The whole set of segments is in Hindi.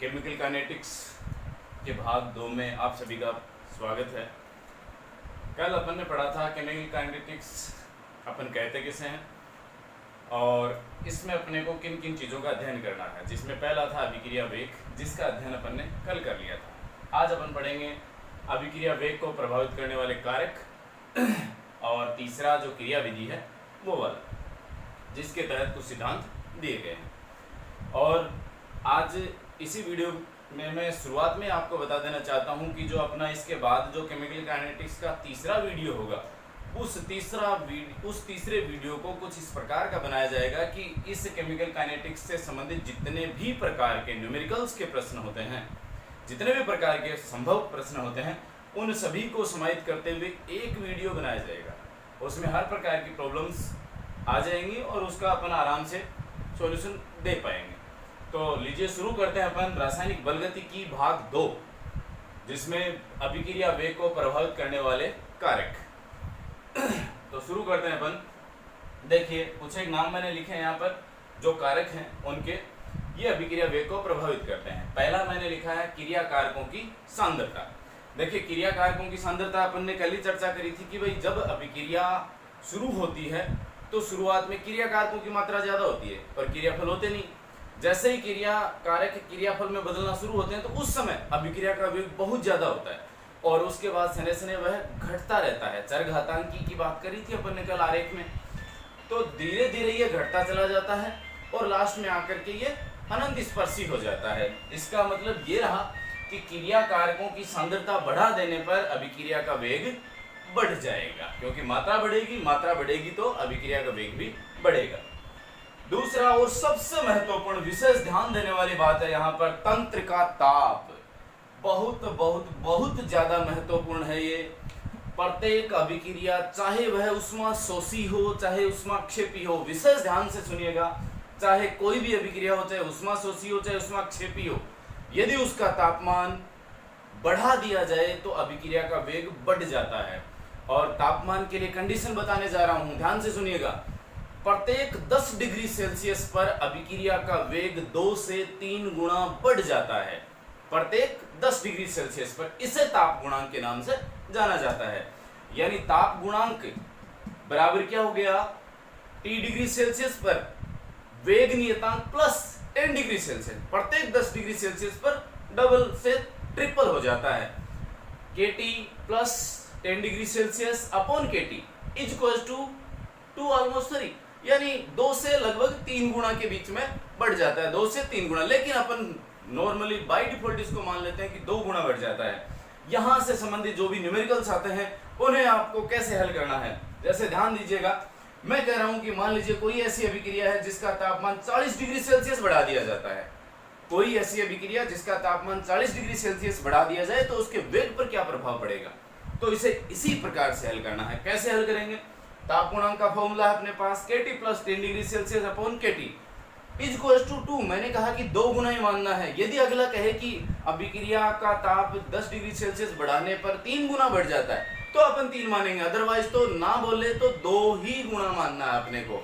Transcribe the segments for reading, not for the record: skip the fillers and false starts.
केमिकल काइनेटिक्स के भाग 2 में आप सभी का स्वागत है। कल अपन ने पढ़ा था केमिकल काइनेटिक्स अपन कहते किसे हैं और इसमें अपने को किन किन चीज़ों का अध्ययन करना है, जिसमें पहला था अभिक्रिया वेग, जिसका अध्ययन अपन ने कल कर लिया था। आज अपन पढ़ेंगे अभिक्रिया वेग को प्रभावित करने वाले कारक और तीसरा जो क्रिया विधि है वो वाला, जिसके तहत कुछ सिद्धांत दिए गए हैं। और आज इसी वीडियो में मैं शुरुआत में आपको बता देना चाहता हूं कि जो अपना इसके बाद जो केमिकल काइनेटिक्स का तीसरा वीडियो होगा, उस तीसरे वीडियो को कुछ इस प्रकार का बनाया जाएगा कि इस केमिकल काइनेटिक्स से संबंधित जितने भी प्रकार के न्यूमेरिकल्स के प्रश्न होते हैं, जितने भी प्रकार के संभव प्रश्न होते हैं, उन सभी को समाहित करते हुए एक वीडियो बनाया जाएगा। उसमें हर प्रकार की प्रॉब्लम्स आ जाएंगी और उसका अपन आराम से सॉल्यूशन दे पाएंगे। तो लीजिए शुरू करते हैं अपन रासायनिक बलगतिकी भाग 2, जिसमें अभिक्रिया वेग को प्रभावित करने वाले कारक। तो शुरू करते हैं अपन। देखिए कुछ एक नाम मैंने लिखे हैं यहाँ पर, जो कारक हैं उनके, ये अभिक्रिया वेग को प्रभावित करते हैं। पहला मैंने लिखा है क्रिया कारकों की सांद्रता। देखिए क्रिया कारकों की सांद्रता अपन ने कल ही चर्चा करी थी कि भाई जब अभिक्रिया शुरू होती है तो शुरुआत में क्रिया कारकों की मात्रा ज्यादा होती है और क्रियाफल होते नहीं। जैसे ही क्रिया कारक क्रियाफल में बदलना शुरू होते हैं तो उस समय अभिक्रिया का वेग बहुत ज्यादा होता है और उसके बाद सने सने वह घटता रहता है। चरघातांकी की बात करी थी अपन ने कल आरेख में। तो धीरे धीरे ये घटता चला जाता है और लास्ट में आकर के ये अनंत स्पर्शी हो जाता है। इसका मतलब ये रहा कि क्रिया कारकों की सांद्रता बढ़ा देने पर अभिक्रिया का वेग बढ़ जाएगा, क्योंकि मात्रा बढ़ेगी तो अभिक्रिया का वेग भी बढ़ेगा। दूसरा और सबसे महत्वपूर्ण विशेष ध्यान देने वाली बात है यहाँ पर तंत्र का ताप। बहुत बहुत बहुत ज्यादा महत्वपूर्ण है ये। प्रत्येक अभिक्रिया, चाहे वह उष्मा शोषी हो चाहे उष्माक्षेपी हो, विशेष ध्यान से सुनिएगा, चाहे कोई भी अभिक्रिया हो, चाहे उष्मा शोषी हो चाहे उष्माक्षेपी हो, यदि उसका तापमान बढ़ा दिया जाए तो अभिक्रिया का वेग बढ़ जाता है। और तापमान के लिए कंडीशन बताने जा रहा हूं, ध्यान से सुनिएगा। प्रत्येक 10 डिग्री सेल्सियस पर अभिक्रिया का वेग 2 से 3 गुना बढ़ जाता है। प्रत्येक 10 डिग्री सेल्सियस पर, इसे ताप गुणांक के नाम से जाना जाता है। यानी ताप गुणांक बराबर क्या हो गया, T डिग्री सेल्सियस पर वेग नियतांक प्लस 10 डिग्री सेल्सियस। प्रत्येक 10 डिग्री सेल्सियस पर डबल से ट्रिपल हो जाता है। KT plus 10 degree Celsius upon KT is equal to 2 almost 3, यानी 2 से लगभग 3 गुना के बीच में बढ़ जाता है, 2 से 3 गुना। लेकिन अपन नॉर्मली बाय डिफॉल्ट इसको मान लेते हैं कि 2 गुना बढ़ जाता है। यहां से संबंधित जो भी न्यूमेरिकल्स आते हैं उन्हें आपको कैसे हल करना है, जैसे ध्यान दीजिएगा। मैं कह रहा हूं कि मान लीजिए कोई ऐसी अभिक्रिया है जिसका तापमान 40 डिग्री सेल्सियस बढ़ा दिया जाता है। कोई ऐसी अभिक्रिया जिसका तापमान 40 डिग्री सेल्सियस बढ़ा दिया जाए तो उसके वेग पर क्या प्रभाव पड़ेगा। तो इसे इसी प्रकार से हल करना है। कैसे हल करेंगे, ताप गुणांक का फॉर्मूला है अपने पास, KT plus 10 degree Celsius upon KT is equal to 2। मैंने कहा कि 2 गुना ही मानना है। यदि अगला कहे कि अभिक्रिया का ताप 10 डिग्री सेल्सियस बढ़ाने पर 3 गुना बढ़ जाता है तो अपन 3 मानेंगे, अदरवाइज तो ना बोले तो 2 ही गुना मानना है अपने को।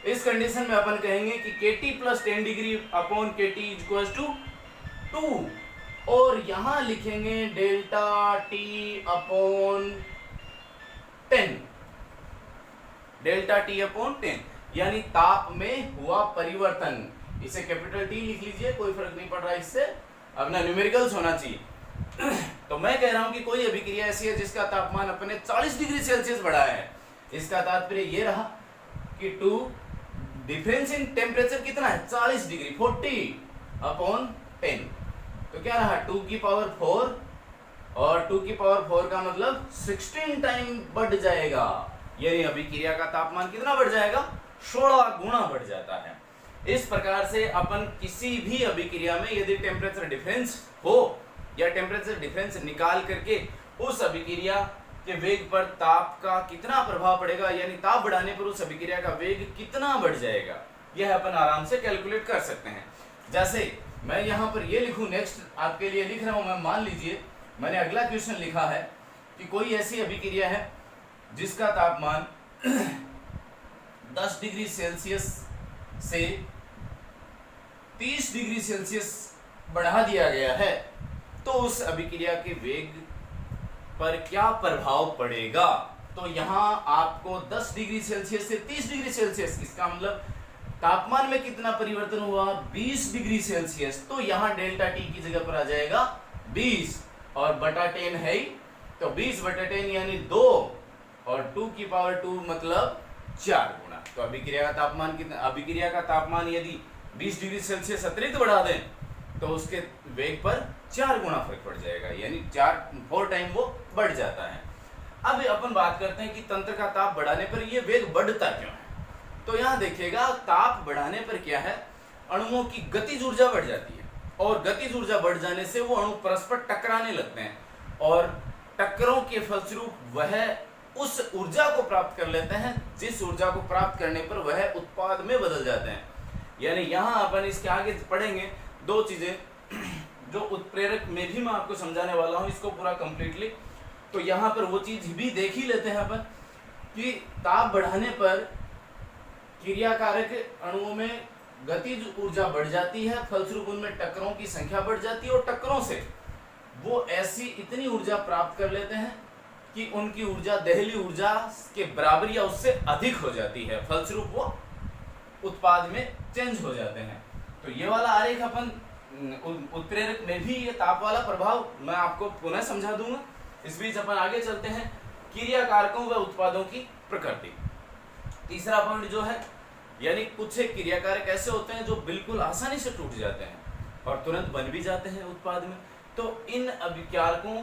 इस कंडीशन में अपन कहेंगे कि KT plus 10 degree upon KT is equal to 2 और यहां लिखेंगे delta T upon 10, delta T upon 10, यानी ताप में हुआ परिवर्तन। इसे कैपिटल T लिख लीजिए, कोई फर्क नहीं पड़ रहा इससे, अपना न्यूमेरिकल्स होना चाहिए। तो मैं कह रहा हूं कि कोई अभिक्रिया ऐसी है जिसका तापमान अपने 40 डिग्री सेल्सियस बढ़ाया है। इसका तात्पर्य यह रहा कि 2 डिफरेंस इन टेम्परेचर कितना है, 40 डिग्री, 40 अपॉन 10। तो क्या रहा, 2 की पावर 4 और 2 की पावर 4 का मतलब 16 टाइम बढ़ जाएगा। यानी अभिक्रिया का तापमान कितना बढ़ जाएगा, 16 गुना बढ़ जाता है। इस प्रकार से अपन किसी भी अभिक्रिया में यदि टेम्परेचर डिफरेंस हो या टेम्परेचर डिफरेंस निकाल करके उस अभिक्रिया के वेग पर ताप का कितना प्रभाव पड़ेगा, यानी ताप बढ़ाने पर उस अभिक्रिया का वेग कितना बढ़ जाएगा, यह अपन आराम से कैलकुलेट कर सकते हैं। जैसे मैं यहाँ पर ये लिखूं, नेक्स्ट आपके लिए लिख रहा हूं मैं, मान लीजिए मैंने अगला क्वेश्चन लिखा है कि कोई ऐसी अभिक्रिया है जिसका तापमान 10 डिग्री सेल्सियस से 30 डिग्री सेल्सियस बढ़ा दिया गया है तो उस अभिक्रिया के वेग पर क्या प्रभाव पड़ेगा। तो यहाँ आपको 10 डिग्री सेल्सियस से 30 डिग्री सेल्सियस, इसका मतलब तापमान में कितना परिवर्तन हुआ, 20 डिग्री सेल्सियस। तो यहाँ डेल्टा टी की जगह पर आ जाएगा 20 और बटा 10 है ही, तो 20 बटा 10 यानी 2 और 2 की पावर 2 मतलब 4 गुना। तो अभिक्रिया का तापमान कितना, अभिक्रिया का तापमान यदि 20 डिग्री सेल्सियस अतिरिक्त बढ़ा दें तो उसके वेग पर 4 गुना फर्क पड़ जाएगा, यानी 4 टाइम वो बढ़ जाता है। अब अपन बात करते हैं कि तंत्र का ताप बढ़ाने पर ये वेग बढ़ता क्यों है। तो यहाँ देखिएगा, ताप बढ़ाने पर क्या है, अणुओं की गतिज ऊर्जा बढ़ जाती है और गतिज ऊर्जा बढ़ जाने से वो अणु परस्पर टकराने लगते हैं और टक्करों के फलस्वरूप वह उस ऊर्जा को प्राप्त कर लेते हैं जिस ऊर्जा को प्राप्त करने पर वह उत्पाद में बदल जाते हैं। यानी यहाँ अपन इसके आगे पढ़ेंगे दो चीजें जो उत्प्रेरक में भी मैं आपको समझाने वाला हूँ इसको पूरा कंप्लीटली। तो यहाँ पर वो चीज भी देख ही लेते हैं अपन कि ताप बढ़ाने पर क्रियाकारक अणुओं में गतिज ऊर्जा बढ़ जाती है, फलस्वरूप उनमें टक्करों की संख्या बढ़ जाती है और टक्करों से वो ऐसी इतनी ऊर्जा प्राप्त कर लेते हैं कि उनकी ऊर्जा दहली ऊर्जा के बराबर या उससे अधिक हो जाती है, फलस्वरूप वो उत्पाद में चेंज हो जाते हैं। तो ये वाला आरेख अपन उत्प्रेरक में भी ये ताप वाला प्रभाव मैं आपको पुनः समझा दूंगा। इस बीच अपन आगे चलते हैं क्रिया कारकों व उत्पादों की प्रकृति। तीसरा पॉइंट जो है, यानी कुछ क्रिया कारक ऐसे होते हैं जो बिल्कुल आसानी से टूट जाते हैं और तुरंत बन भी जाते हैं उत्पाद में। तो इन अभिकारकों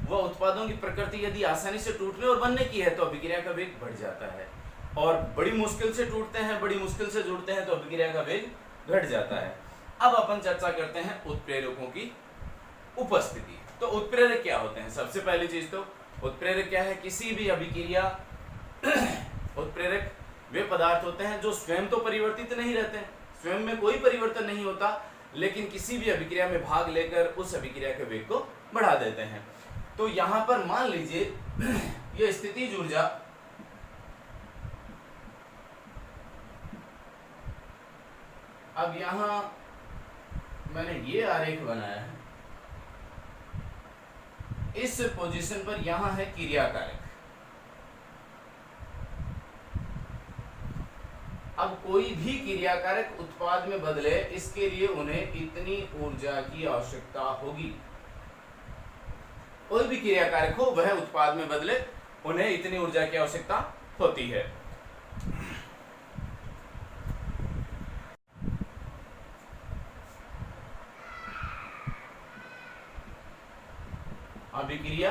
व उत्पादों की प्रकृति यदि आसानी से टूटने और बनने की है तो अभिक्रिया का वेग बढ़ जाता है, और बड़ी मुश्किल से टूटते हैं, बड़ी मुश्किल से जुड़ते हैं तो अभिक्रिया का वेग घट जाता है। अब अपन चर्चा करते हैं उत्प्रेरकों की उपस्थिति। तो उत्प्रेरक क्या होते हैं? सबसे पहली चीज तो उत्प्रेरक क्या है, किसी भी अभिक्रिया उत्प्रेरक वे पदार्थ होते हैं जो स्वयं तो परिवर्तित नहीं रहते हैं, स्वयं में कोई परिवर्तन नहीं होता, लेकिन किसी भी अभिक्रिया में भाग लेकर उस अभिक्रिया के वेग को बढ़ा देते हैं। तो यहां पर मान लीजिए यह स्थितिज ऊर्जा अब यहां मैंने ये आरेख बनाया है, इस पोजीशन पर यहां है क्रिया कारक। अब कोई भी क्रिया कारक उत्पाद में बदले इसके लिए उन्हें इतनी ऊर्जा की आवश्यकता होगी। कोई भी क्रिया कारक हो वह उत्पाद में बदले उन्हें इतनी ऊर्जा की आवश्यकता होती है। अभिक्रिया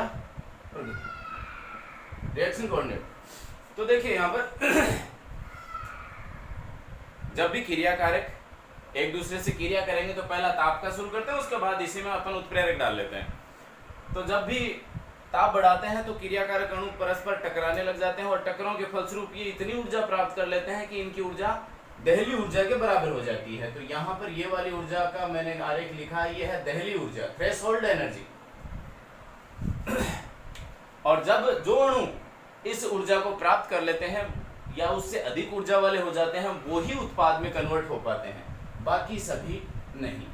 रिएक्शन कोऑर्डिनेट। तो देखिए यहां पर जब भी क्रिया कारक एक दूसरे से क्रिया करेंगे तो पहला ताप का शुरू करते हैं, उसके बाद इसी में अपन उत्प्रेरक डाल लेते हैं। तो जब भी ताप बढ़ाते हैं तो क्रिया कारक अणु परस्पर टकराने लग जाते हैं और टक्करों के फलस्वरूप ये इतनी ऊर्जा प्राप्त कर लेते हैं कि इनकी ऊर्जा दहली ऊर्जा के बराबर हो जाती है। तो यहाँ पर ये वाली ऊर्जा का मैंने आरेख लिखा है, ये है दहली ऊर्जा, थ्रेशोल्ड एनर्जी। और जब जो अणु इस ऊर्जा को प्राप्त कर लेते हैं या उससे अधिक ऊर्जा वाले हो जाते हैं वो ही उत्पाद में कन्वर्ट हो पाते हैं, बाकी सभी नहीं।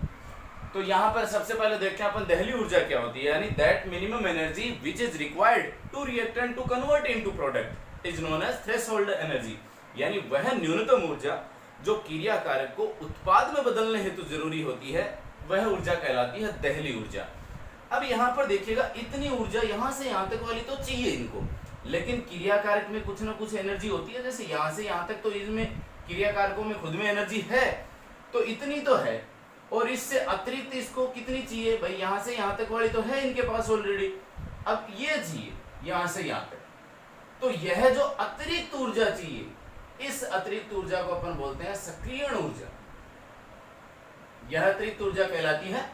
तो यहाँ पर सबसे पहले देखते हैं अपन दहली ऊर्जा क्या होती है, यानी that minimum energy which is required to reactant to convert into product is known as threshold energy. यानी वह न्यूनतम ऊर्जा जो क्रिया कारक को उत्पाद में बदलने हेतु जरूरी होती है वह ऊर्जा कहलाती है दहली ऊर्जा। अब यहाँ पर देखिएगा इतनी ऊर्जा यहाँ से यहाँ तक वाली तो चाहिए इनको, लेकिन क्रिया कारक में कुछ ना कुछ एनर्जी होती है, जैसे यहाँ से यहाँ तक तो इसमें क्रिया कारकों में खुद में एनर्जी है, तो इतनी तो है, और इससे अतिरिक्त इसको कितनी चाहिए भाई, यहाँ से यहाँ तक वाली तो है इनके पास ऑलरेडी, अब ये चाहिए यहाँ से यहाँ तक। तो यह जो अतिरिक्त ऊर्जा चाहिए, इस अतिरिक्त ऊर्जा को अपन बोलते हैं सक्रियण ऊर्जा। यह अतिरिक्त ऊर्जा कहलाती है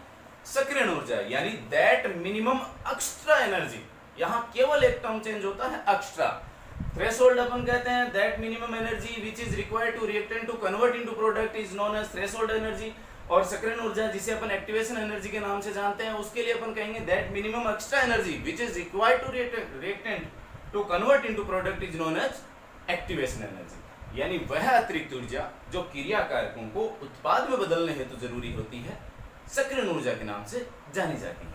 सक्रियण ऊर्जा, यानी दैट मिनिमम एक्स्ट्रा एनर्जी। यहाँ केवल एक टर्म चेंज होता है, एक्स्ट्रा। थ्रेशोल्ड अपन कहते हैं that minimum energy which is required to reactant to convert into product is known as threshold energy. और सक्रियण ऊर्जा जिसे अपन एक्टिवेशन एनर्जी के नाम से जानते हैं, उसके लिए अपन कहेंगे that minimum extra energy which is required to reactant to convert into product is known as activation energy. यानी वह अतिरिक्त ऊर्जा जो क्रिया कारकों को उत्पाद में बदलने हेतु जरूरी होती है सक्रियण ऊर्जा के नाम से जानी जाती है।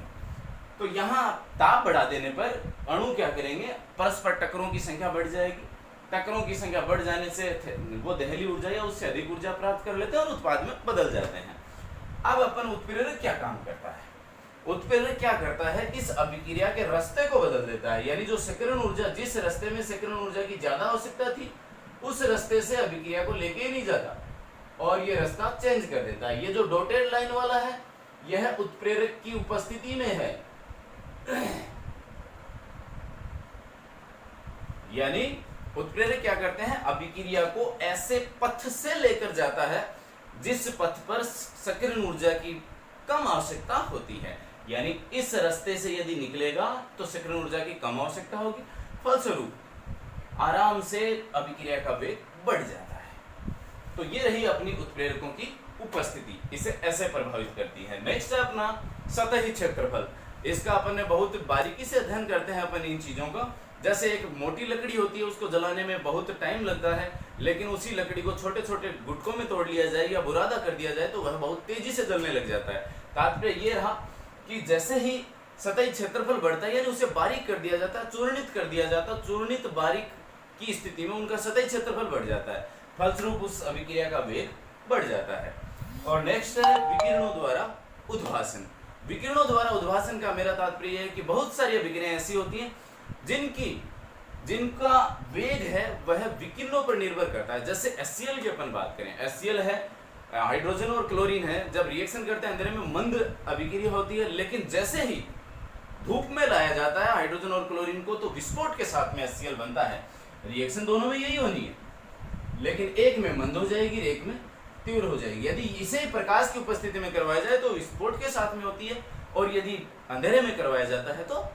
तो यहाँ ताप बढ़ा देने पर अणु क्या करेंगे, परस्पर टक्करों की संख्या बढ़ जाएगी। टक्करों की संख्या बढ़ जाने से वो दहली ऊर्जा या उससे अधिक ऊर्जा प्राप्त कर लेते हैं और उत्पाद में बदल जाते हैं। अब अपन उत्प्रेरक क्या काम करता है, उत्प्रेरक क्या करता है, इस अभिक्रिया के रास्ते को बदल देता है। यानी जो सक्रियण ऊर्जा, जिस रास्ते में सक्रियण ऊर्जा की ज्यादा आवश्यकता थी, उस रास्ते से अभिक्रिया को लेके ही नहीं जाता और ये रास्ता चेंज कर देता है। ये जो डॉटेड लाइन वाला है, यह उत्प्रेरक की उपस्थिति में है। यानी उत्प्रेरक क्या करते हैं, अभिक्रिया को ऐसे पथ से लेकर जाता है जिस पथ पर सक्रियण ऊर्जा की कम आवश्यकता होती है। यानी इस रास्ते से यदि निकलेगा तो सक्रियण ऊर्जा की कम आवश्यकता होगी, फलस्वरूप आराम से अभिक्रिया का वेग बढ़ जाता है। तो ये रही अपनी उत्प्रेरकों की उपस्थिति, इसे ऐसे प्रभावित करती है। नेक्स्ट है अपना सतही क्षेत्रफल। इसका अपन ने बहुत बारीकी से अध्ययन करते हैं अपन इन चीजों का। जैसे एक मोटी लकड़ी होती है, उसको जलाने में बहुत टाइम लगता है, लेकिन उसी लकड़ी को छोटे छोटे गुटकों में तोड़ लिया जाए या बुरादा कर दिया जाए तो वह बहुत तेजी से जलने लग जाता है। तात्पर्य ये रहा कि जैसे ही सतही क्षेत्रफल बढ़ता है, यानी उसे बारीक कर दिया जाता है, चूर्णित कर दिया जाता है, चूर्णित बारीक की स्थिति में उनका सतही क्षेत्रफल बढ़ जाता है, फलस्वरूप उस अभिक्रिया का वेग बढ़ जाता है। और नेक्स्ट है विकिरणों द्वारा उद्भासन। विकिरणों द्वारा उद्भासन का मेरा तात्पर्य है कि बहुत सारी अभिक्रियाएं ऐसी होती हैं जिनका वेग है वह विकिरणों पर निर्भर करता है। जैसे HCl की अपन बात करें, HCl है, हाइड्रोजन और क्लोरीन है, जब रिएक्शन करते हैं अंधेरे में मंद अभिक्रिया होती है, लेकिन जैसे ही धूप में लाया जाता है हाइड्रोजन और क्लोरीन को तो विस्फोट के साथ में HCl बनता है। रिएक्शन दोनों में यही होनी है, लेकिन एक में मंद हो जाएगी, एक में तीव्र हो जाएगी। यदि इसे प्रकाश की उपस्थिति में करवाया जाए तो विस्फोट के साथ में होती है, और यदि अंधेरे में करवाया जाता है तो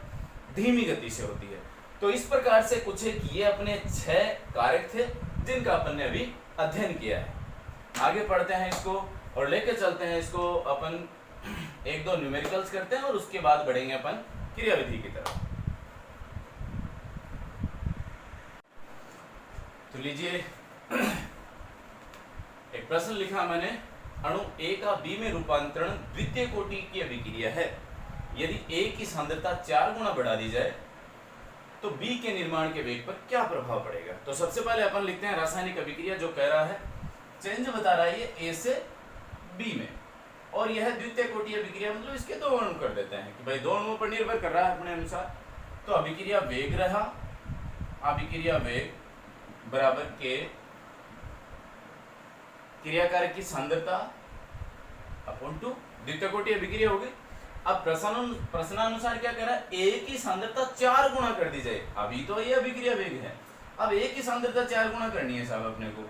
धीमी गति से होती है। तो इस प्रकार से कुछ ये अपने 6 कारक थे जिनका अपन ने अभी अध्ययन किया है। आगे पढ़ते हैं इसको और लेके चलते हैं इसको, अपन 1-2 न्यूमेरिकल्स करते हैं और उसके बाद बढ़ेंगे अपन क्रियाविधि की तरफ। तो लीजिए एक प्रश्न लिखा मैंने, अणु A का B में रूपांतरण द्वितीय कोटि की अभिक्रिया है। यदि A की सांद्रता 4 गुना बढ़ा दी जाए तो B के निर्माण के वेग पर क्या प्रभाव पड़ेगा। तो सबसे पहले अपन लिखते हैं रासायनिक अभिक्रिया, जो कह रहा है चेंज बता रहा है ये A से B में, और यह द्वितीय कोटि अभिक्रिया, मतलब इसके 2 अणु कर देते हैं कि भाई 2 अणुओं पर निर्भर कर रहा है अपने अनुसार। तो अभिक्रिया वेग रहा, अभिक्रिया वेग बराबर के क्रियाकारक की सांद्रता अपॉन 2, द्वितीय कोटि अभिक्रिया होगी। अब प्रश्नानुसार क्या कह रहा है, A की सांद्रता 4 गुना कर दी जाए। अभी तो ये अभिक्रिया वेग है, अब A की सांद्रता 4 गुना करनी है साहब अपने को,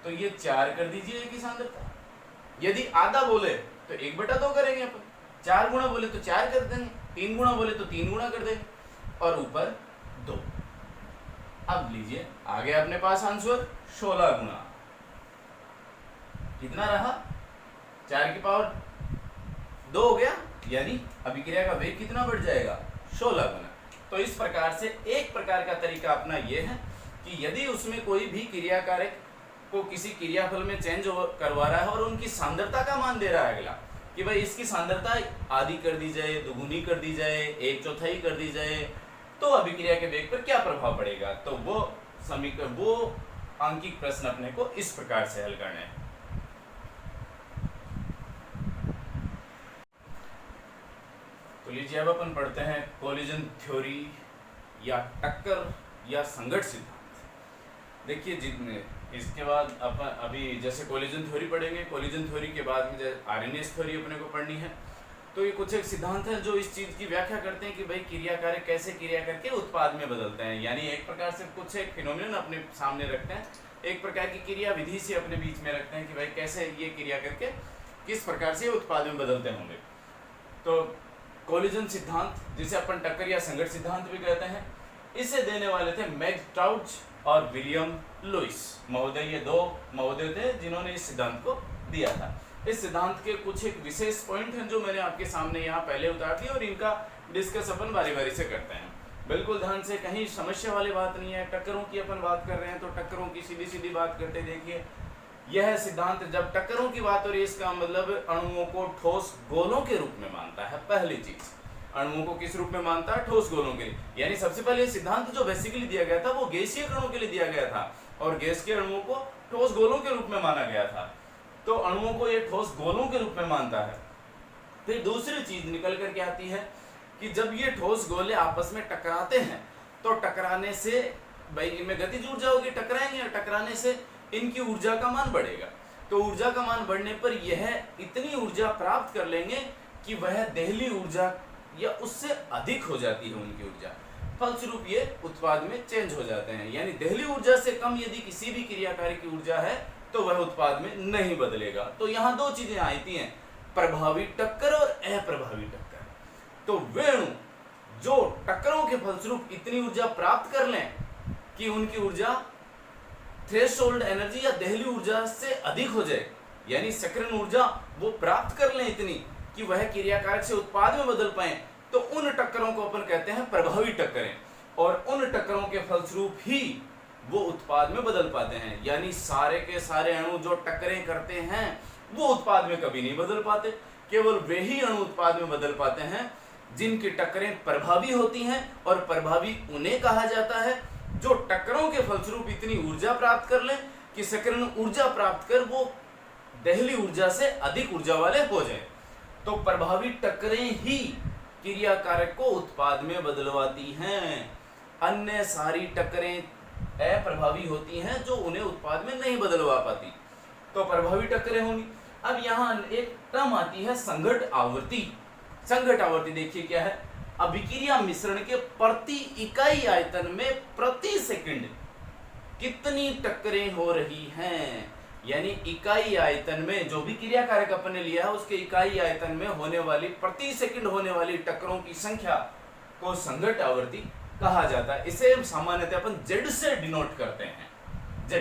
तो ये 4 कर दीजिए A की सांद्रता। यदि आधा बोले तो 1/2 करेंगे अपन, 4 गुना बोले तो 4 कर देंगे, 3 गुना बोले तो 3 गुना कर देंगे, और ऊपर 2। अब लीजिए आगे अपने पास आंसर 16 गुना, कितना रहा, 4 की पावर 2 हो गया, यानी अभिक्रिया का वेग कितना बढ़ जाएगा, 16 गुना। तो इस प्रकार से एक प्रकार का तरीका अपना यह है कि यदि उसमें कोई भी क्रियाकारक को किसी क्रियाफल में चेंज करवा रहा है और उनकी सांद्रता का मान दे रहा है अगला कि भाई इसकी सांद्रता आधी कर दी जाए, दुगुनी कर दी जाए, 1/4 कर दी जाए, तो अभिक्रिया के वेग पर क्या प्रभाव पड़ेगा। तो वो आंकिक प्रश्न अपने को इस प्रकार से हल करना है। तो लीजिए अब अपन पढ़ते हैं कोलिजन थ्योरी या टक्कर या संघट्ट सिद्धांत। देखिए जितने इसके बाद अपन अभी जैसे कोलिजन थ्योरी पढ़ेंगे, कोलिजन थ्योरी के बाद में जैसे आरएनएस थ्योरी अपने को पढ़नी है। तो ये कुछ एक सिद्धांत है जो इस चीज की व्याख्या करते हैं कि भाई क्रियाकारक कैसे क्रिया करके उत्पाद में बदलते हैं। यानी एक प्रकार से कुछ एक फिनोमिनन अपने सामने रखते हैं, एक प्रकार की क्रिया विधि से अपने बीच में रखते हैं कि भाई कैसे ये क्रिया करके किस प्रकार से उत्पाद में बदलते होंगे। तो कोलिजन सिद्धांत, जिसे अपन टक्कर या संघट्ट सिद्धांत भी कहते हैं, इसे देने वाले थे मैकटाउच और विलियम लुइस महोदय। ये 2 महोदय थे जिन्होंने इस सिद्धांत को दिया था। इस सिद्धांत के कुछ एक विशेष पॉइंट हैं जो मैंने आपके सामने यहाँ पहले उतार दिए और इनका डिस्कस अपन बारी बारी से करते हैं। बिल्कुल ध्यान से, कहीं समस्या वाली बात नहीं है। टक्करों की अपन बात कर रहे हैं तो टक्करों की सीधी सीधी बात करते देखिए यह सिद्धांत जब टक्करों की बात हो रही है, इसका मतलब अणुओं को ठोस गोलों के रूप में मानता है। पहली चीज, अणुओं को किस रूप में मानता है? ठोस गोलों के लिए। यानी सबसे पहले सिद्धांत जो बेसिकली दिया गया था वो गैसीय कणों के लिए दिया गया था, और गैस के अणुओं को ठोस गोलों के रूप में माना गया था। तो अणुओं को ये ठोस गोलों के रूप में मानता है। फिर दूसरी चीज निकल करके आती है कि जब ये ठोस गोले आपस में टकराते हैं तो टकराने से भाई इनमें गतिज ऊर्जा होगी, टकराएंगे, और टकराने से इनकी ऊर्जा का मान बढ़ेगा। तो ऊर्जा का मान बढ़ने पर यह इतनी ऊर्जा प्राप्त कर लेंगे कि वह देहली ऊर्जा या उससे अधिक हो जाती है उनकी ऊर्जा, फलस्वरूप ये उत्पाद में चेंज हो जाते हैं। यानी देहली ऊर्जा से कम यदि किसी भी क्रियाकारी की ऊर्जा है तो वह उत्पाद में नहीं बदलेगा। तो यहाँ दो चीजें आती हैं, प्रभावी टक्कर और अप्रभावी टक्कर। तो वे अणु जो टक्करों के फलस्वरूप इतनी ऊर्जा प्राप्त कर लें कि उनकी ऊर्जा थ्रेशोल्ड एनर्जी या देहली ऊर्जा से अधिक हो जाए, यानी सक्रिय ऊर्जा वो प्राप्त कर लें इतनी कि वह क्रियाकारक से उत्पाद में बदल पाए, तो उन टक्करों को अपन कहते हैं प्रभावी टक्करें। और उन टक्करों के फलस्वरूप ही वो उत्पाद में बदल पाते हैं। यानी सारे के सारे अणु जो टक्करें करते हैं वो उत्पाद में कभी नहीं बदल पाते। केवल वे ही अणु उत्पाद में बदल पाते हैं जिनकी टक्करें प्रभावी होती हैं, और प्रभावी उन्हें कहा जाता है जो टक्करों के फलस्वरूप इतनी ऊर्जा प्राप्त कर लें कि सक्रिय ऊर्जा प्राप्त कर वो देहली ऊर्जा से अधिक ऊर्जा वाले हो जाए। तो प्रभावी टक्करें ही क्रियाकारक को उत्पाद में बदलवाती हैं। अन्य सारी टक्करें अप्रभावी होती हैं जो उन्हें उत्पाद में नहीं बदलवा पाती। तो प्रभावी टक्करें होंगी। अब यहाँ एक टर्म आती है संघट आवृत्ति। संघट आवृत्ति देखिए क्या है, अभिक्रिया मिश्रण के प्रति इकाई आयतन में प्रति सेकंड कितनी टक्करें हो रही हैं। यानी इकाई आयतन में जो भी क्रियाकारक अपन ने लिया है उसके इकाई आयतन में होने वाली प्रति सेकंड होने वाली टक्करों की संख्या को संघट आवृत्ति कहा जाता है। इसे हम सामान्यतः अपन Z से डिनोट करते हैं, Z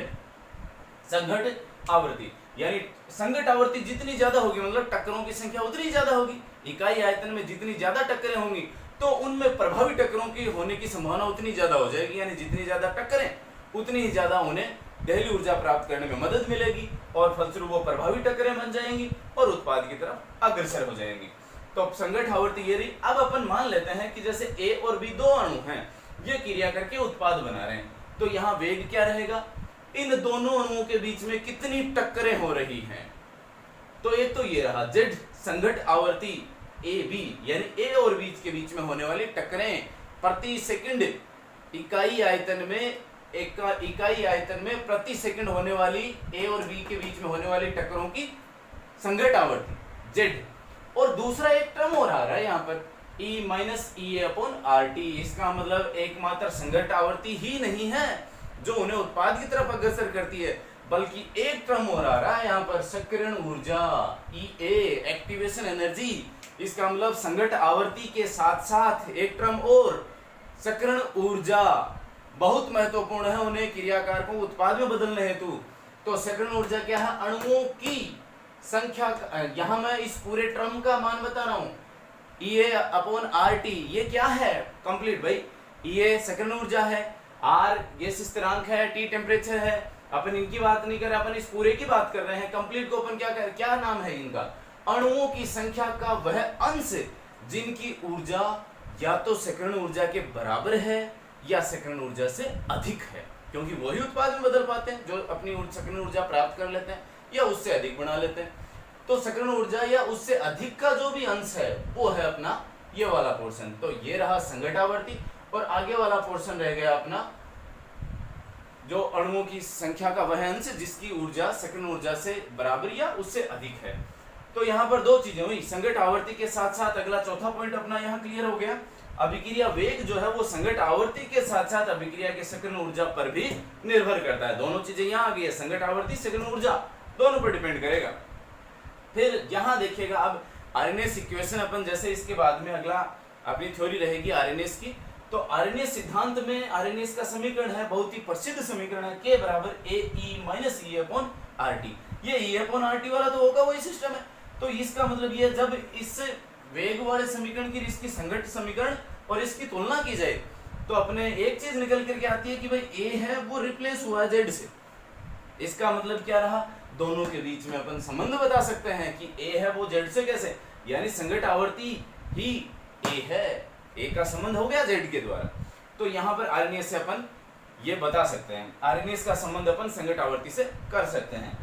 संघट आवृत्ति। यानी संघट आवृत्ति जितनी ज्यादा होगी मतलब टक्करों की संख्या उतनी ज्यादा होगी। इकाई आयतन में जितनी ज्यादा टक्करें होंगी तो उनमें प्रभावी टक्करों की होने की संभावना उतनी ज्यादा हो जाएगी। यानी जितनी ज्यादा टक्करें उतनी ही ज्यादा उन्हें देहली ऊर्जा प्राप्त करने में मदद मिलेगी, और फलस्वरूप वो प्रभावी टक्करें बन जाएंगी और उत्पाद की तरफ अग्रसर हो जाएंगी। तो संघट आवृत्ति ये रही। अब अपन मान लेते हैं कि जैसे A और B दो अणु हैं, ये क्रिया करके उत्पाद बना रहे हैं, तो यहाँ वेग क्या रहेगा, इन दोनों अणुओं के बीच में कितनी टक्करें हो रही हैं। तो एक तो ये रहा Z संघट आवृत्ति AB, यानी A और B के बीच में होने वाली टक्करें प्रति सेकंड इकाई आयतन में प्रति सेकंड होने वाली A और B के बीच में होने वाली टक्करों की संघट आवृत्ति Z। और दूसरा एक टर्म और आ रहा है यहाँ पर E माइनस EA/RT। इसका मतलब एकमात्र संघट आवृत्ति ही नहीं है जो उन्हें उत्पाद की तरफ अग्रसर करती है, बल्कि एक टर्म और आ रहा है यहाँ पर सक्रियण ऊर्जा EA, एक्टिवेशन एनर्जी। इसका मतलब संघट आवृत्ति के साथ साथ एक टर्म और सक्रियण ऊर्जा बहुत महत्वपूर्ण है उन्हें क्रियाकारकों को उत्पाद में बदलने हेतु। तो सक्रियण ऊर्जा क्या है, अणुओं की संख्या। यहाँ मैं इस पूरे टर्म का मान बता रहा हूँ, EA/RT ये क्या है कंप्लीट भाई। EA सक्रियण ऊर्जा है, R गैस स्थिरांक है, T टेम्परेचर है। अपन इनकी बात नहीं कर रहे, अपन इस पूरे की बात कर रहे हैं। कंप्लीट को अपन क्या नाम है इनका, अणुओं की संख्या का वह अंश जिनकी ऊर्जा या तो सक्रियण ऊर्जा के बराबर है या सक्रियण ऊर्जा से अधिक है, क्योंकि वही उत्पाद में बदल पाते हैं जो अपनी सक्रियण ऊर्जा प्राप्त कर लेते हैं या उससे अधिक बना लेते हैं। तो सक्रियण ऊर्जा या उससे अधिक का जो भी अंश है वो है अपना ये वाला पोर्शन। तो ये रहा संघट आवृत्ति, और आगे वाला पोर्शन रह गया अपना जो अणुओं की संख्या का वह अंश जिसकी ऊर्जा सक्रियण ऊर्जा से बराबर या उससे अधिक है। तो यहाँ पर दो चीजें हुई, संघट आवृत्ति के साथ साथ अगला चौथा पॉइंट अपना यहाँ क्लियर हो गया। अभिक्रिया वेग जो है वो संघट आवृत्ति के साथ साथ अभिक्रिया के सक्रियण ऊर्जा पर भी निर्भर करता है। दोनों चीजें यहाँ आ गई है, संघट आवृत्ति सक्रियण ऊर्जा दोनों पर डिपेंड करेगा। फिर यहाँ देखिएगा अब आरएनएस इक्वेशन अपन जैसे इसके बाद में अगला अपनी थ्योरी रहेगी आरएनएस की। तो आरएनएस सिद्धांत में आरएनएस का समीकरण है, बहुत ही प्रसिद्ध समीकरण है, K बराबर AE माइनस E/RT। ये E/RT वाला तो होगा वही सिस्टम है। तो इसका मतलब ये जब इस वेग वाले समीकरण की इसकी संघट समीकरण और इसकी तुलना की जाए तो अपने एक चीज निकल करके आती है कि भाई A है वो रिप्लेस हुआ है Z से। इसका मतलब क्या रहा, दोनों के बीच में अपन संबंध बता सकते हैं कि ए है वो जेड से कैसे, यानी संघट आवर्ती ही ए है, ए का संबंध हो गया जेड के द्वारा। तो यहाँ पर आरएनएस से अपन ये बता सकते हैं, आरएनएस का संबंध अपन संघट आवर्ती से कर सकते हैं।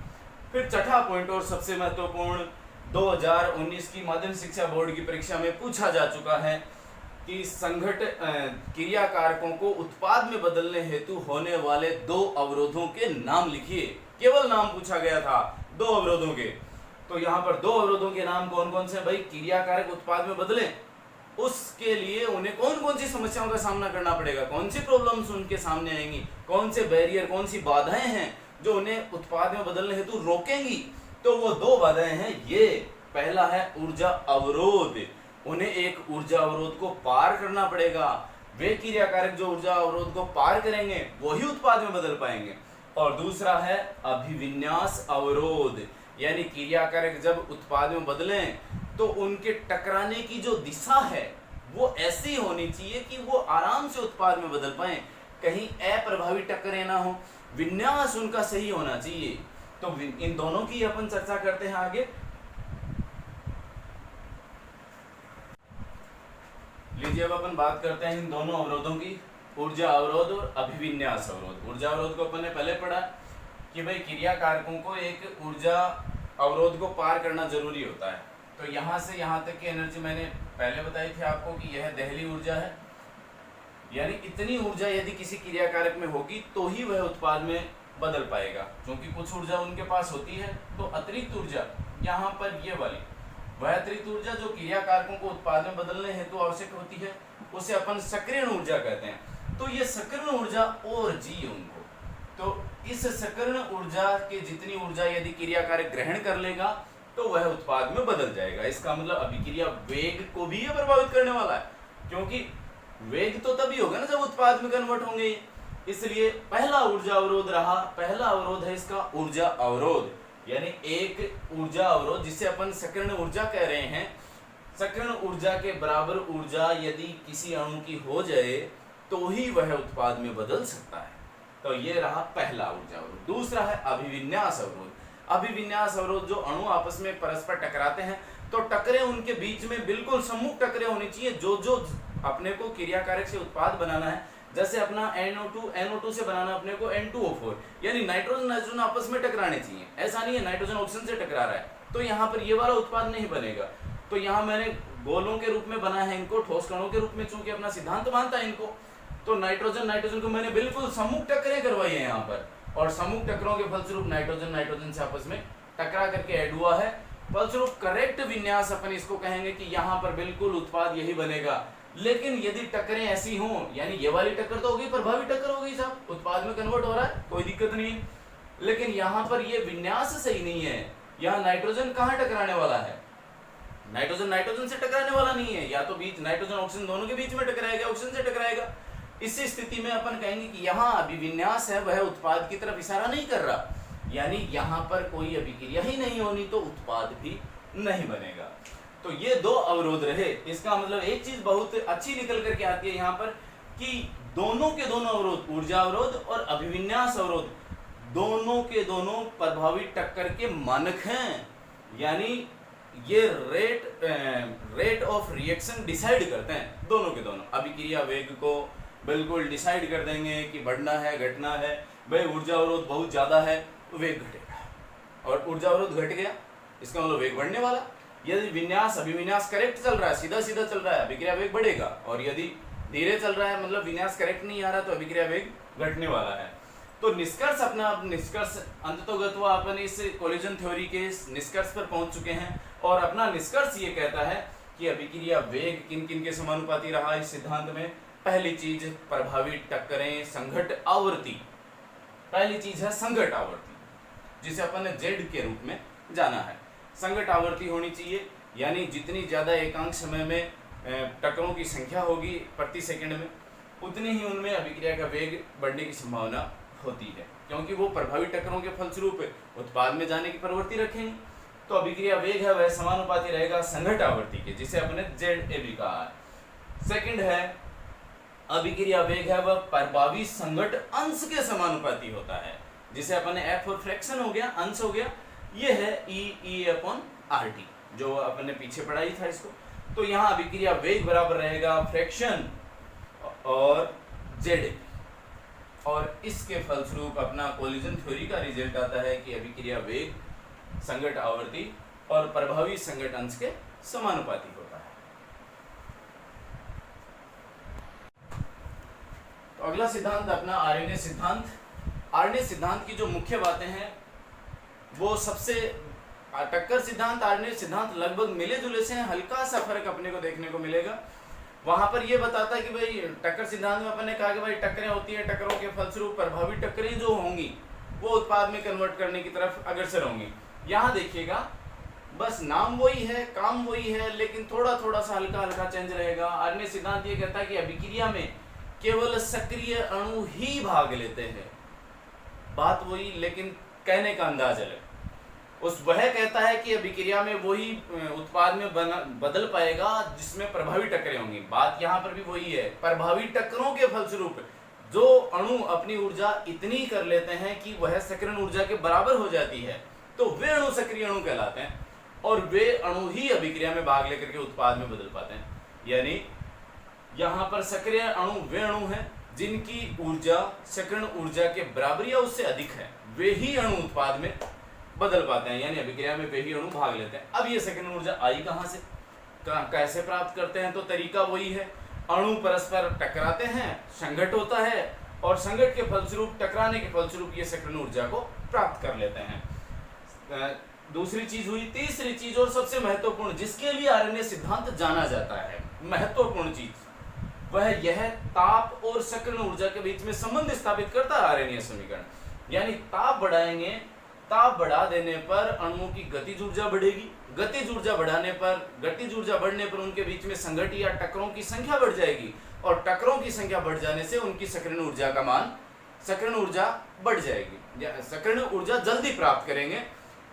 फिर छठा पॉइंट और सबसे महत्वपूर्ण, 2019 की माध्यमिक शिक्षा बोर्ड की परीक्षा में पूछा जा चुका है कि संघट क्रिया कारकों को उत्पाद में बदलने हेतु होने वाले 2 अवरोधों के नाम लिखिए। केवल नाम पूछा गया था 2 अवरोधों के। तो यहाँ पर 2 अवरोधों के नाम कौन कौन से भाई, क्रिया कारक उत्पाद में बदले, उसके लिए उन्हें कौन कौन सी समस्याओं का सामना करना पड़ेगा, कौन सी प्रॉब्लम्स उनके सामने आएंगी, कौन से बैरियर, कौन सी बाधाएं हैं जो उन्हें उत्पाद में बदलने हेतु रोकेंगी। तो वो 2 बाधाएं हैं। ये पहला है ऊर्जा अवरोध, उन्हें एक ऊर्जा अवरोध को पार करना पड़ेगा। वे क्रिया कारक जो ऊर्जा अवरोध को पार करेंगे वही उत्पाद में बदल पाएंगे। और दूसरा है अभिविन्यास अवरोध, यानी क्रिया कारक जब उत्पाद में बदलें तो उनके टकराने की जो दिशा है वो ऐसी होनी चाहिए कि वो आराम से उत्पाद में बदल पाए, कहीं अप्रभावी टक्करें ना हो, विन्यास उनका सही होना चाहिए। तो इन दोनों की अपन चर्चा करते हैं आगे। लीजिए अब अपन बात करते हैं इन दोनों अवरोधों की, ऊर्जा अवरोध और अभिविन्यास अवरोध। ऊर्जा अवरोध को अपन ने पहले पढ़ा कि भाई क्रिया कारकों को एक ऊर्जा अवरोध को पार करना जरूरी होता है। तो यहाँ से यहाँ तक की एनर्जी मैंने पहले बताई थी आपको कि यह दहली ऊर्जा है, यानी इतनी ऊर्जा यदि किसी क्रिया कारक में होगी तो ही वह उत्पाद में बदल पाएगा। क्योंकि कुछ ऊर्जा उनके पास होती है, तो अतिरिक्त ऊर्जा यहाँ पर ये वाली, वह अतिरिक्त ऊर्जा जो क्रिया कारकों को उत्पाद में बदलने हेतु आवश्यक होती है उसे अपन सक्रियण ऊर्जा कहते हैं। तो ये सक्रियण ऊर्जा और जी उनको, तो इस सक्रियण ऊर्जा के जितनी ऊर्जा यदि क्रिया कारक ग्रहण कर लेगा तो वह उत्पाद में बदल जाएगा। इसका मतलब अभिक्रिया वेग को भी ये प्रभावित करने वाला है, क्योंकि वेग तो तभी होगा ना जब उत्पाद में कन्वर्ट होंगे। इसलिए पहला ऊर्जा अवरोध रहा, पहला अवरोध है इसका ऊर्जा अवरोध, यानी एक ऊर्जा अवरोध जिसे अपन सक्रियण ऊर्जा कह रहे हैं। सक्रियण ऊर्जा के बराबर ऊर्जा यदि किसी अणु की हो जाए तो ही वह उत्पाद में बदल सकता है। तो ये रहा पहला ऊर्जा अवरोध। दूसरा है अभिविन्यास अवरोध। अभिविन्यास अवरोध जो अणु आपस में परस्पर टकराते हैं तो टकरे उनके बीच में बिल्कुल सम्मुख टकरे होनी चाहिए। जो जो अपने को क्रिया कारक से उत्पाद बनाना है, जैसे अपना NO2 से बनाना अपने को N2O4, यानी नाइट्रोजन आपस में टकराने चाहिए। ऐसा नहीं है नाइट्रोजन ऑक्सीजन से टकरा रहा है तो यहाँ पर ये वाला उत्पाद नहीं बनेगा। तो यहाँ मैंने गोलों के रूप में बना है इनको, ठोस कणों के रूप में, चूंकि अपना सिद्धांत मानता है इनको, तो नाइट्रोजन को मैंने बिल्कुल सम्मुख टक्करें करवाई है यहाँ पर, और सम्मुख टक्करों के फलस्वरूप नाइट्रोजन से आपस में टकरा करके ऐड हुआ है। फलस्वरूप करेक्ट विन्यास अपन इसको कहेंगे कि यहाँ पर बिल्कुल उत्पाद यही बनेगा। लेकिन यदि टक्करें ऐसी हों, यानी ये वाली टक्कर तो होगी, प्रभावी टक्कर होगी साहब, उत्पाद में कन्वर्ट हो रहा है, कोई दिक्कत नहीं, लेकिन यहाँ पर ये विन्यास सही नहीं है। यहाँ नाइट्रोजन कहाँ टकराने वाला है, नाइट्रोजन से टकराने वाला नहीं है, या तो बीच नाइट्रोजन ऑक्सीजन दोनों के बीच में टकराएगा, ऑक्सीजन से टकराएगा। इस स्थिति में अपन कहेंगे कि यहाँ अभिविन्यास है, वह उत्पाद की तरफ इशारा नहीं कर रहा, यानी यहाँ पर कोई अभिक्रिया ही नहीं होनी तो उत्पाद भी नहीं बनेगा। तो ये 2 अवरोध रहे। इसका मतलब एक चीज बहुत अच्छी निकल करके आती है यहाँ पर कि दोनों के दोनों अवरोध, ऊर्जा अवरोध और अभिविन्यास अवरोध, दोनों के दोनों प्रभावी टक्कर के मानक हैं। यानी ये रेट ऑफ रिएक्शन डिसाइड करते हैं, दोनों के दोनों अभिक्रिया वेग को बिल्कुल डिसाइड कर देंगे कि बढ़ना है घटना है। भाई ऊर्जा अवरोध बहुत ज्यादा है तो वेग घटेगा, और ऊर्जा अवरोध घट गया इसका मतलब वेग बढ़ने वाला। यदि विन्यास अभिविन्यास करेक्ट चल रहा है, सीधा सीधा चल रहा है, अभिक्रिया वेग बढ़ेगा, और यदि धीरे चल रहा है मतलब विन्यास करेक्ट नहीं आ रहा तो अभिक्रिया वेग घटने वाला है। तो निष्कर्ष अंततोगत्वा अपन इस कोलिजन थ्योरी के निष्कर्ष पर पहुंच चुके हैं, और अपना निष्कर्ष ये कहता है कि अभिक्रिया वेग किन किन के समानुपाती रहा इस सिद्धांत में। पहली चीज प्रभावी टक्करें, संघट आवर्ती, पहली चीज है संघट आवर्ती, जिसे अपन ने जेड के रूप में जाना है। संघट आवर्ती होनी चाहिए, यानी जितनी ज्यादा एकांक समय में टक्करों की संख्या होगी प्रति सेकंड में, उतनी ही उनमें अभिक्रिया का वेग बढ़ने की संभावना होती है, क्योंकि वो प्रभावी टक्करों के फलस्वरूप उत्पाद में जाने की प्रवृत्ति रखेंगे। तो अभिक्रिया वेग है वह समानुपाती रहेगा संघट आवर्ती के, जिसे अपने ZA भी कहा है। सेकंड है अभिक्रिया वेग है वह प्रभावी संघट अंश के समानुपाती होता है। जिसे अपन ने एफ और फ्रैक्शन हो गया, अंश हो गया, ये है ई अपॉन आर टी, जो अपन ने पीछे पढ़ा ही था इसको। तो यहाँ अभिक्रिया वेग बराबर रहेगा फ्रैक्शन और जेड, और इसके फलस्वरूप अपना कोलिजन थ्योरी का रिजल्ट आता है कि अभिक्रिया वेग संघट आवर्ती और प्रभावी संघट अंश के समानुपाती होता है। तो अगला सिद्धांत अपना आरएनए सिद्धांत। आरएनए सिद्धांत की जो मुख्य बातें हैं वो सबसे, टक्कर सिद्धांत आरएनए सिद्धांत लगभग मिले जुले से हैं, हल्का सा फर्क अपने को देखने को मिलेगा। वहां पर यह बताता है कि भाई टक्कर सिद्धांत में अपन ने कहा कि भाई टक्करें होती है, टक्करों के फलस्वरूप प्रभावी टक्करें जो होंगी वो उत्पाद में कन्वर्ट करने की तरफ अग्रसर होंगी। यहाँ देखिएगा बस नाम वही है, काम वही है, लेकिन थोड़ा थोड़ा सा हल्का हल्का चेंज रहेगा। आरएनए सिद्धांत ये कहता है कि अभिक्रिया में केवल सक्रिय अणु ही भाग लेते हैं, बात वही लेकिन कहने का अंदाज अलग। वह कहता है कि अभिक्रिया में वही उत्पाद में बदल पाएगा जिसमें प्रभावी टक्करें होंगी, बात यहाँ पर भी वही है। प्रभावी टक्करों के फलस्वरूप जो अणु अपनी ऊर्जा इतनी कर लेते हैं कि वह सक्रियण ऊर्जा के बराबर हो जाती है, तो वे अणु सक्रिय अणु कहलाते हैं, और वे अणु ही अभिक्रिया में भाग लेकर के उत्पाद में बदल पाते हैं। यानी यहाँ पर सक्रिय अणु वे अणु हैं जिनकी ऊर्जा सक्रियण ऊर्जा के बराबर या उससे अधिक है, वे ही अणु उत्पाद में बदल पाते हैं, यानी अभिक्रिया में वे ही अणु भाग लेते हैं। अब ये सक्रियण ऊर्जा आई कहाँ से, कैसे प्राप्त करते हैं, तो तरीका वही है, अणु परस्पर टकराते हैं, संघट होता है, और संघट के फलस्वरूप, टकराने के फलस्वरूप ये सक्रियण ऊर्जा को प्राप्त कर लेते हैं। दूसरी चीज हुई। तीसरी चीज और सबसे महत्वपूर्ण, जिसके लिए आरएनए सिद्धांत जाना जाता है, महत्वपूर्ण चीज वह यह ताप और सक्रियण ऊर्जा के बीच में संबंध स्थापित करता है आरएनए समीकरण। यानी ताप बढ़ाएंगे, ताप बढ़ा देने पर अणुओं की गतिज ऊर्जा बढ़ेगी, गतिज ऊर्जा बढ़ाने पर, गतिज ऊर्जा बढ़ने पर उनके बीच में संघट या टक्करों की संख्या बढ़ जाएगी, और टक्करों की संख्या बढ़ जाने से उनकी सक्रियण ऊर्जा का मान, सक्रियण ऊर्जा बढ़ जाएगी, सक्रियण ऊर्जा जल्दी प्राप्त करेंगे,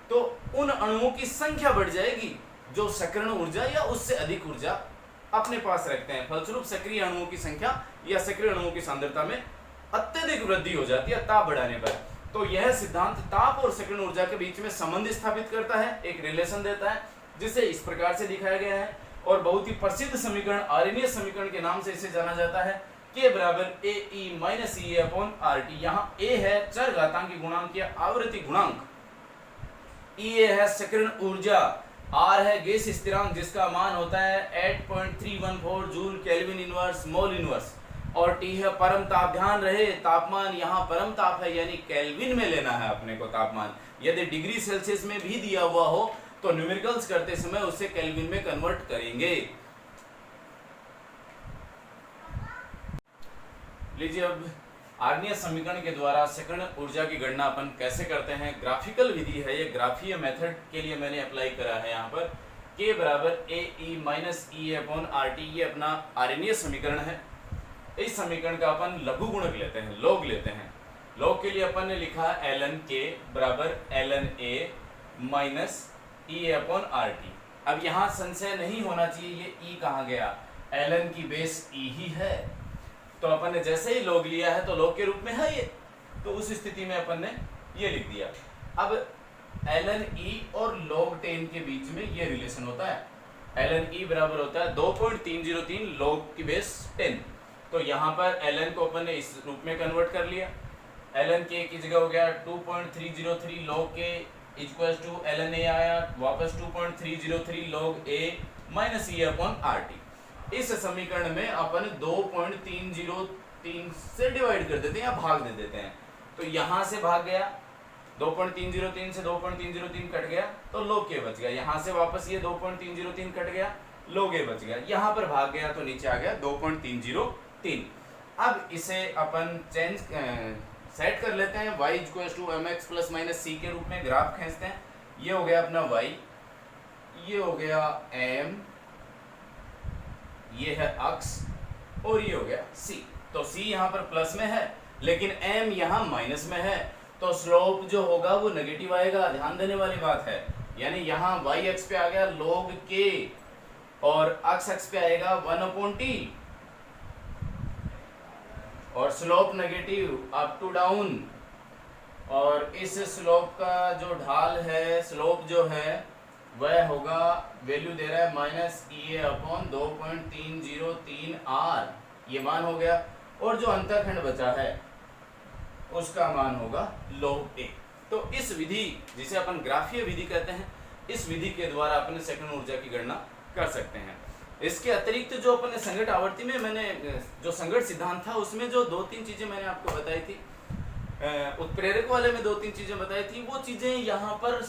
तो उन अणुओं की संख्या बढ़ जाएगी जो सक्रियण ऊर्जा या उससे अधिक ऊर्जा अपने पास रखते हैं। फलस्वरूप सक्रिय अणुओं की संख्या या सक्रिय अणुओं की सांद्रता में अत्यधिक वृद्धि हो जाती है ताप बढ़ाने पर। तो यह सिद्धांत ताप और सक्रियण ऊर्जा के बीच में संबंध स्थापित करता है, एक रिलेशन देता है, जिसे इस प्रकार से दिखाया गया है। और बहुत ही प्रसिद्ध समीकरण आरएनए समीकरण के नाम से इसे जाना जाता है, K बराबर AE minus EA upon RT। यहाँ A है चरघातांकी गुणांक या आवृत्ति गुणांक, EA है सक्रियण ऊर्जा, R है गैस स्थिरांक जिसका मान होता है 8.314 joule kelvin inverse mole inverse, और T है परम ताप। ध्यान रहे तापमान यहाँ परम ताप है, यानी केल्विन में लेना है अपने को तापमान। यदि डिग्री सेल्सियस में भी दिया हुआ हो तो न्यूमेरिकल्स करते समय उसे केल्विन में कन्वर्ट करेंगे। लीजिए अब आरएनए समीकरण के द्वारा सक्रियण ऊर्जा की गणना अपन कैसे करते हैं, ग्राफिकल विधि है, ये ग्राफीय मेथड के लिए मैंने अप्लाई करा है। यहाँ पर K बराबर AE minus EA upon RT, ये अपना आरएनए समीकरण है। इस समीकरण का अपन लघु गुणक लेते हैं, लॉग लेते हैं। लॉग के लिए अपन ने लिखा ln K बराबर ln A minus EA upon RT। अब यहाँ संशय नहीं होना चाहिए ये E कहाँ गया, ln की बेस E ही है, तो अपन ने जैसे ही लॉग लिया है तो लॉग के रूप में है ये, तो उस स्थिति में अपन ने ये लिख दिया। अब ln E और log 10 के बीच में ये रिलेशन होता है, ln E बराबर होता है 2.303 log की बेस 10। तो यहाँ पर ln को अपन ने इस रूप में कन्वर्ट कर लिया, ln K की जगह हो गया 2.303 log K equals to ln A आया, वापस 2.303 log A minus E upon RT। इस समीकरण में अपन 2.303 से डिवाइड कर देते हैं या भाग दे देते हैं, तो यहां से भाग गया 2.303 से 2.303 कट गया तो log K बच गया, यहां से वापस ये 2.303 कट गया, log A बच गया, यहां पर भाग गया तो नीचे आ गया 2.303। अब इसे अपन चेंज सेट कर लेते हैं, y equals to mx plus minus c के रूप में ग्राफ खींचते हैं। ये हो गया अपना y, ये हो गया m, ये है अक्ष, और ये हो गया c। तो c यहाँ पर प्लस में है लेकिन m यहाँ माइनस में है, तो स्लोप जो होगा वो नेगेटिव आएगा, ध्यान देने वाली बात है। यानी यहाँ y अक्ष पे आ गया log k और x अक्ष पे आएगा 1/t, और slope negative up to down, और इस स्लोप का जो ढाल है, स्लोप जो है वह होगा, वैल्यू दे रहा है -EA/2.303 ये मान हो गया। और जो अंतःखंड बचा है उसका मान होगा log A। तो इस विधि, जिसे अपन ग्राफीय विधि कहते हैं, इस विधि के द्वारा अपने सेकंड ऊर्जा की गणना कर सकते हैं। इसके अतिरिक्त जो अपने संघट आवर्ती में मैंने जो संघट सिद्धांत था उसमें जो 2-3 चीजें मैंने आपको बताई थी, उत्प्रेरक वाले में 2-3 चीजें बताई थी, वो चीजें यहाँ पर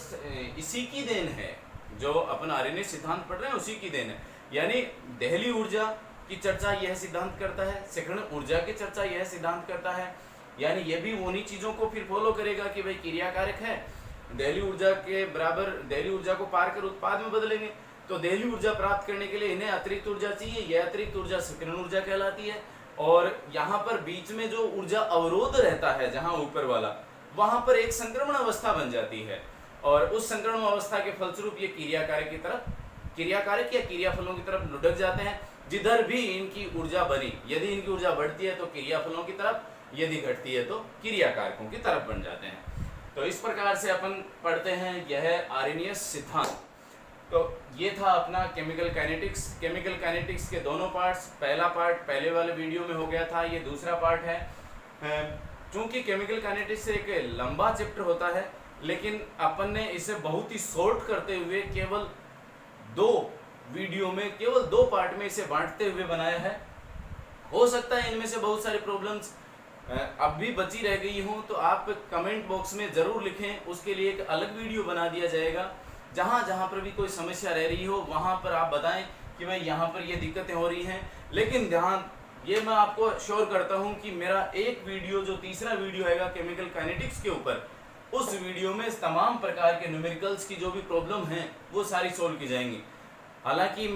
इसी की देन है। जो अपन आर्यनिक सिद्धांत पढ़ रहे हैं उसी की देन है। यानी देहली ऊर्जा की चर्चा यह सिद्धांत करता है, सेकंड ऊर्जा की चर्चा यह सिद्धांत करता है। यानी ये भी उन्हीं चीजों को फिर फॉलो करेगा कि भाई क्रिया कारक है, देहली ऊर्जा के बराबर, देहली ऊर्जा को पार कर उत्पाद में बदलेंगे, तो देहली ऊर्जा प्राप्त करने के लिए इन्हें अतिरिक्त ऊर्जा चाहिए। यह अतिरिक्त ऊर्जा सेकंड ऊर्जा कहलाती है। और यहाँ पर बीच में जो ऊर्जा अवरोध रहता है, जहाँ ऊपर वाला, वहां पर एक संक्रमण अवस्था बन जाती है। और उस संक्रमण अवस्था के फलस्वरूप ये क्रिया कारक की तरफ, क्रिया कारक या क्रिया फलों की तरफ लुढ़क जाते हैं। जिधर भी इनकी ऊर्जा बनी, यदि इनकी ऊर्जा बढ़ती है तो क्रिया फलों की तरफ, यदि घटती है तो क्रिया कारकों की तरफ बन जाते हैं। तो इस प्रकार से अपन पढ़ते हैं यह आर्यनियस सिद्धांत। तो ये था अपना केमिकल काइनेटिक्स। केमिकल काइनेटिक्स के दोनों पार्ट्स, पहला पार्ट पहले वाले वीडियो में हो गया था, ये दूसरा पार्ट है। चूंकि केमिकल काइनेटिक्स एक लंबा चैप्टर होता है, लेकिन अपन ने इसे बहुत ही शॉर्ट करते हुए केवल 2 वीडियो में, केवल 2 पार्ट में इसे बांटते हुए बनाया है। हो सकता है इनमें से बहुत सारी प्रॉब्लम्स अब भी बची रह गई हो, तो आप कमेंट बॉक्स में ज़रूर लिखें, उसके लिए एक अलग वीडियो बना दिया जाएगा। जहाँ जहाँ पर भी कोई समस्या रह रही हो वहाँ पर आप बताएं कि भाई यहाँ पर ये दिक्कतें हो रही हैं। लेकिन ध्यान, ये मैं आपको श्योर करता हूँ कि मेरा एक वीडियो, जो तीसरा वीडियो आएगा केमिकल काइनेटिक्स के ऊपर, उस वीडियो में तमाम प्रकार के न्यूमेरिकल्स की जो भी प्रॉब्लम हैं वो सारी सोल्व की जाएंगी। हालांकि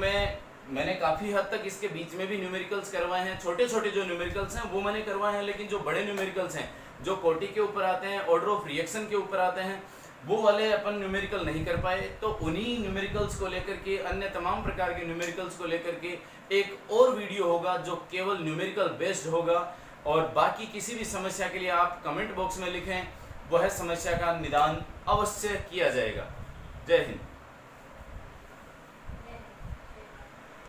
मैंने काफ़ी हद तक इसके बीच में भी न्यूमेरिकल्स करवाए हैं, छोटे छोटे जो न्यूमेरिकल्स हैं वो मैंने करवाए हैं, लेकिन जो बड़े न्यूमेरिकल्स हैं, जो कोटि के ऊपर आते हैं, ऑर्डर ऑफ रिएक्शन के ऊपर आते हैं, वो वाले अपन न्यूमेरिकल नहीं कर पाए। तो उन्हीं न्यूमेरिकल्स को लेकर के, अन्य तमाम प्रकार के न्यूमेरिकल्स को लेकर के एक और वीडियो होगा जो केवल न्यूमेरिकल बेस्ड होगा। और बाकी किसी भी समस्या के लिए आप कमेंट बॉक्स में लिखें, वह समस्या का निदान अवश्य किया जाएगा। जय हिंद।